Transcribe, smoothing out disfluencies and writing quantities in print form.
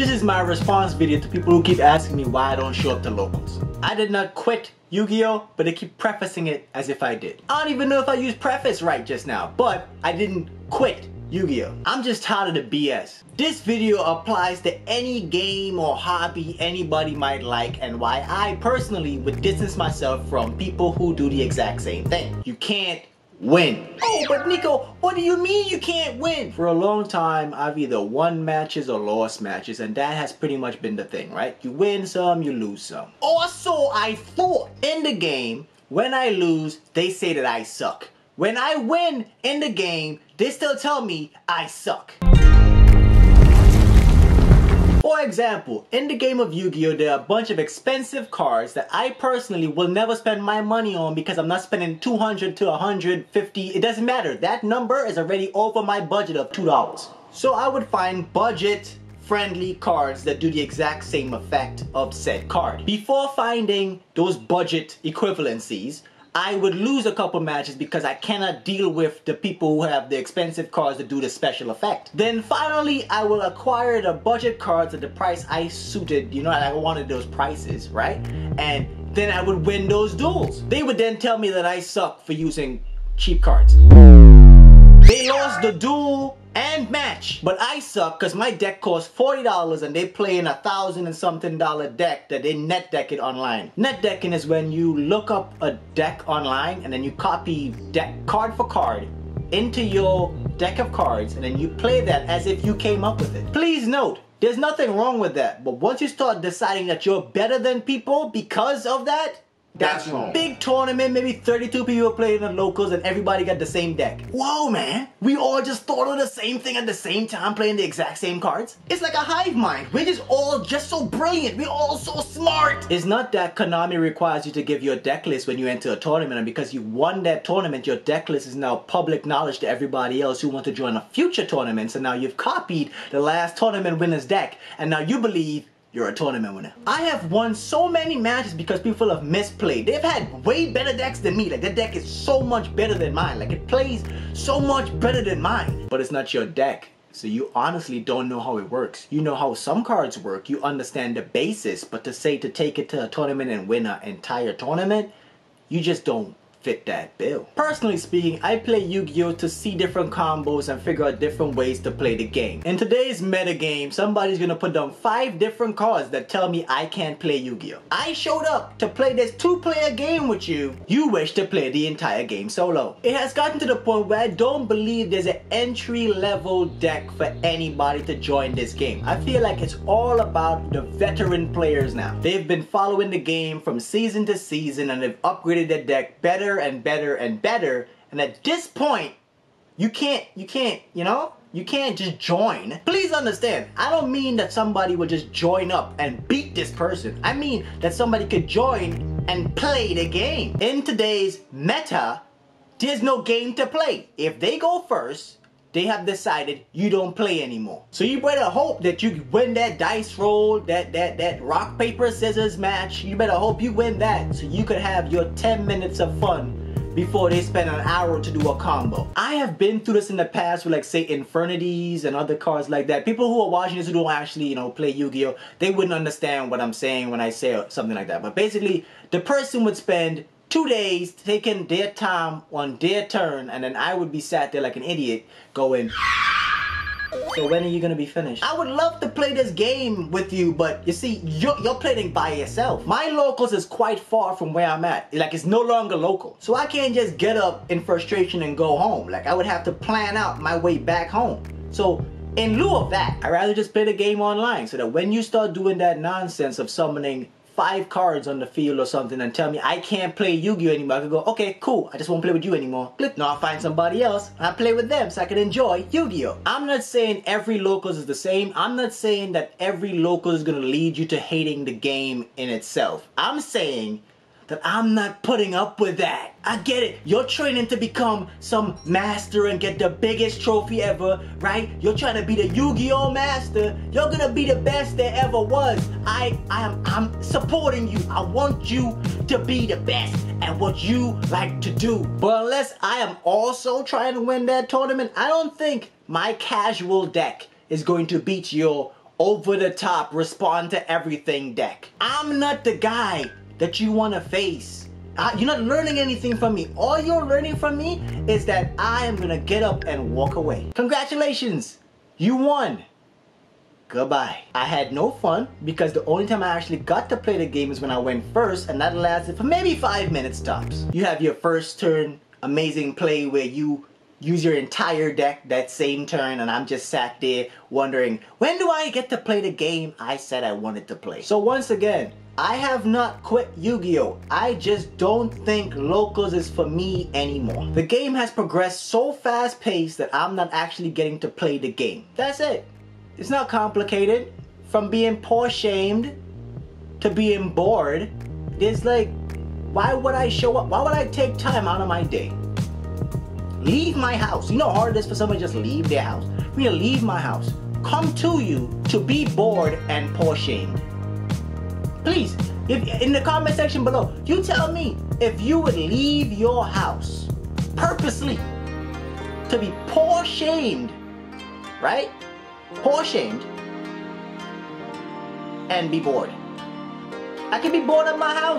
This is my response video to people who keep asking me why I don't show up to locals. I did not quit Yu-Gi-Oh, but they keep prefacing it as if I did. I don't even know if I used preface right just now, but I didn't quit Yu-Gi-Oh. I'm just tired of the BS. This video applies to any game or hobby anybody might like and why I personally would distance myself from people who do the exact same thing. You can't win. Oh, but Nico, what do you mean you can't win? For a long time, I've either won matches or lost matches, and that has pretty much been the thing, right? You win some, you lose some. Or so I thought. In the game, when I lose, they say that I suck. When I win in the game, they still tell me I suck. For example, in the game of Yu-Gi-Oh, there are a bunch of expensive cards that I personally will never spend my money on because I'm not spending $200 to $150. It doesn't matter. That number is already over my budget of $2. So I would find budget-friendly cards that do the exact same effect of said card. Before finding those budget equivalencies, I would lose a couple matches because I cannot deal with the people who have the expensive cards that do the special effect. Then finally, I will acquire the budget cards at the price I suited, you know, I wanted those prices, right? And then I would win those duels. They would then tell me that I suck for using cheap cards. They lost the duel and match, but I suck because my deck costs $40 and they play in $1,000 and something deck that they net deck it online. Net decking is when you look up a deck online and then you copy deck card for card into your deck of cards and then you play that as if you came up with it. Please note, there's nothing wrong with that, but once you start deciding that you're better than people because of that, that's wrong. Big tournament, maybe 32 people playing the locals and everybody got the same deck. Whoa, man. We all just thought of the same thing at the same time playing the exact same cards. It's like a hive mind. We're just all just so brilliant. We're all so smart. It's not that Konami requires you to give your deck list when you enter a tournament, and because you won that tournament, your deck list is now public knowledge to everybody else who want to join a future tournament. So now you've copied the last tournament winner's deck and now you believe you're a tournament winner. I have won so many matches because people have misplayed. They've had way better decks than me. Like, their deck is so much better than mine. Like, it plays so much better than mine. But it's not your deck. So you honestly don't know how it works. You know how some cards work. You understand the basis. But to say to take it to a tournament and win an entire tournament, you just don't fit that bill. Personally speaking, I play Yu-Gi-Oh to see different combos and figure out different ways to play the game. In today's meta game, somebody's gonna put down 5 different cards that tell me I can't play Yu-Gi-Oh. I showed up to play this 2-player game with you. You wish to play the entire game solo. It has gotten to the point where I don't believe there's an entry-level deck for anybody to join this game. I feel like it's all about the veteran players now. They've been following the game from season to season and they've upgraded their deck better and better and better, and at this point you can't just join. Please understand, I don't mean that somebody will just join up and beat this person. I mean that somebody could join and play the game. In today's meta, there's no game to play. If they go first, they have decided you don't play anymore. So you better hope that you win that dice roll, that rock, paper, scissors match. You better hope you win that so you could have your 10 minutes of fun before they spend an hour to do a combo. I have been through this in the past with, like, say, Infernities and other cards like that. People who are watching this who don't actually, you know, play Yu-Gi-Oh, they wouldn't understand what I'm saying when I say something like that. But basically, the person would spend 2 days taking their time on their turn, and then I would be sat there like an idiot going, so when are you gonna be finished? I would love to play this game with you, but you see, you're playing by yourself. My locals is quite far from where I'm at. Like, it's no longer local. So I can't just get up in frustration and go home. Like, I would have to plan out my way back home. So in lieu of that, I'd rather just play the game online so that when you start doing that nonsense of summoning 5 cards on the field or something and tell me I can't play Yu-Gi-Oh anymore, I can go, okay, cool, I just won't play with you anymore. Click. Now I'll find somebody else and I play with them so I can enjoy Yu-Gi-Oh. I'm not saying every locals is the same. I'm not saying that every local is gonna lead you to hating the game in itself. I'm saying that I'm not putting up with that. I get it. You're training to become some master and get the biggest trophy ever, right? You're trying to be the Yu-Gi-Oh master. You're gonna be the best there ever was. I'm supporting you. I want you to be the best at what you like to do. But unless I am also trying to win that tournament, I don't think my casual deck is going to beat your over the top, respond to everything deck. I'm not the guy that you want to face. You're not learning anything from me. All you're learning from me is that I am gonna get up and walk away. Congratulations, you won. Goodbye. I had no fun because the only time I actually got to play the game is when I went first, and that lasted for maybe 5 minutes tops. You have your first turn, amazing play where you use your entire deck that same turn, and I'm just sat there wondering, when do I get to play the game I said I wanted to play? So once again, I have not quit Yu-Gi-Oh! I just don't think locals is for me anymore. The game has progressed so fast paced that I'm not actually getting to play the game. That's it. It's not complicated. From being poor shamed to being bored, it's like, why would I show up? Why would I take time out of my day? Leave my house. You know how hard it is for someone to just leave their house? For me to leave my house, come to you to be bored and poor shamed. Please, if in the comment section below, you tell me if you would leave your house purposely to be poor shamed, right? Poor shamed and be bored. I can be bored at my house.